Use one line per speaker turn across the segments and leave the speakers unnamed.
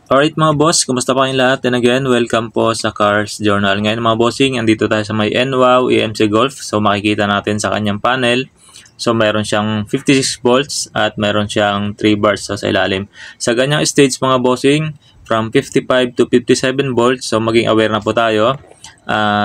Alright mga boss, kumusta pa kayong lahat? And again, welcome po sa Cars Journal. Ngayon mga bossing, andito tayo sa may NWOW EMC Golf. So makikita natin sa kanyang panel. So mayroon siyang 56 volts at mayroon siyang 3 bars sa ilalim. Sa ganyang stage mga bossing, from 55 to 57 volts, so maging aware na po tayo.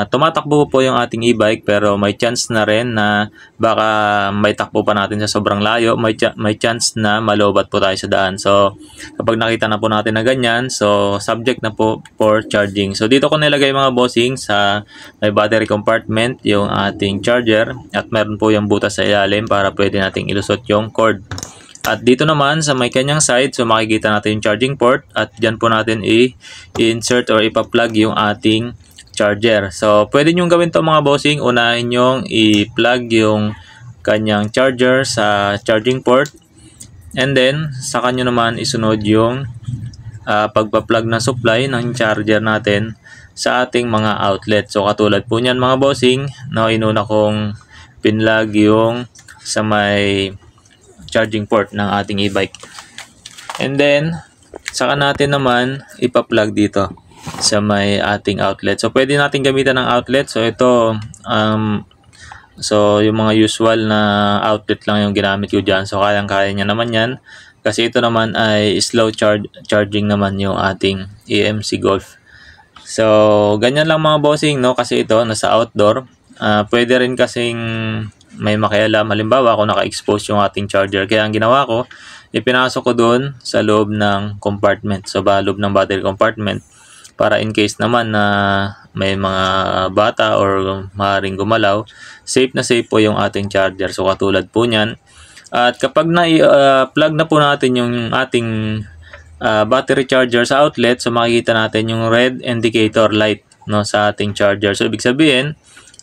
Tumatakbo po yung ating e-bike pero may chance na rin na baka may takbo pa natin sa sobrang layo, may chance na malobat po tayo sa daan. So kapag nakita na po natin na ganyan, so subject na po for charging. So dito ko nilagay mga bossing sa may battery compartment yung ating charger at meron po yung butas sa ilalim para pwede nating ilusot yung cord. At dito naman sa may kanyang side, so makikita natin yung charging port at dyan po natin i-insert or ipa-plug yung ating charger. So, pwede nyo gawin to mga bossing. Unahin nyo i-plug yung kanyang charger sa charging port. And then, saka nyo naman isunod yung pagpa-plug na supply ng charger natin sa ating mga outlet. So, katulad po nyan mga bossing, no, inuna kong pinlug yung sa may charging port ng ating e-bike. And then, saka natin naman ipa-plug dito sa may ating outlet. So pwede natin gamitan ng outlet. So ito so yung mga usual na outlet lang yung ginamit ko diyan. So kayang-kaya niya naman 'yan kasi ito naman ay slow charging naman yung ating EMC Golf. So ganyan lang mga bossing, no, kasi ito nasa outdoor. Pwede rin kasing may makialam, halimbawa kung naka-expose yung ating charger. Kaya ang ginawa ko, ipinasok ko doon sa loob ng compartment. So loob ng battery compartment para in case naman na may mga bata or maaaring gumalaw, safe na safe po yung ating charger. So katulad po niyan. At kapag na-plug na po natin yung ating battery charger sa outlet, so makikita natin yung red indicator light, no, sa ating charger. So ibig sabihin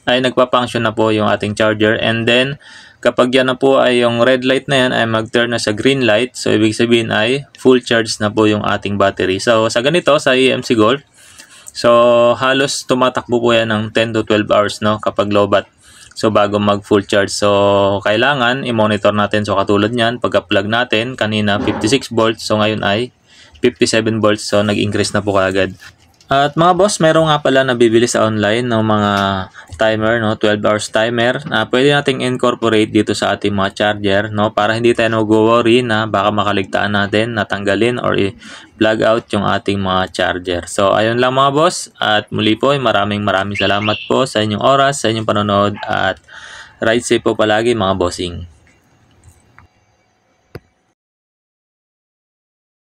ay nagpa-function na po yung ating charger, and then kapag yan na po ay yung red light na yan ay mag-turn na sa green light, so ibig sabihin ay full charge na po yung ating battery. So sa ganito, sa EMC Golf, so halos tumatakbo po yan ng 10 to 12 hours, no, kapag low-bat. So bago mag full charge, so kailangan i-monitor natin. So katulad nyan, pagka-plug natin, kanina 56 volts, so ngayon ay 57 volts, so nag-increase na po kaagad. At mga boss, meron nga pala nabibili sa online ng mga timer, no, 12 hours timer na pwede nating incorporate dito sa ating mga charger, no, para hindi tayo nag-worry na baka makaligtaan natin, natanggalin or i-plug out yung ating mga charger. So ayun lang mga boss, at muli po maraming salamat po sa inyong oras, sa inyong panonood, at ride safe po palagi mga bossing.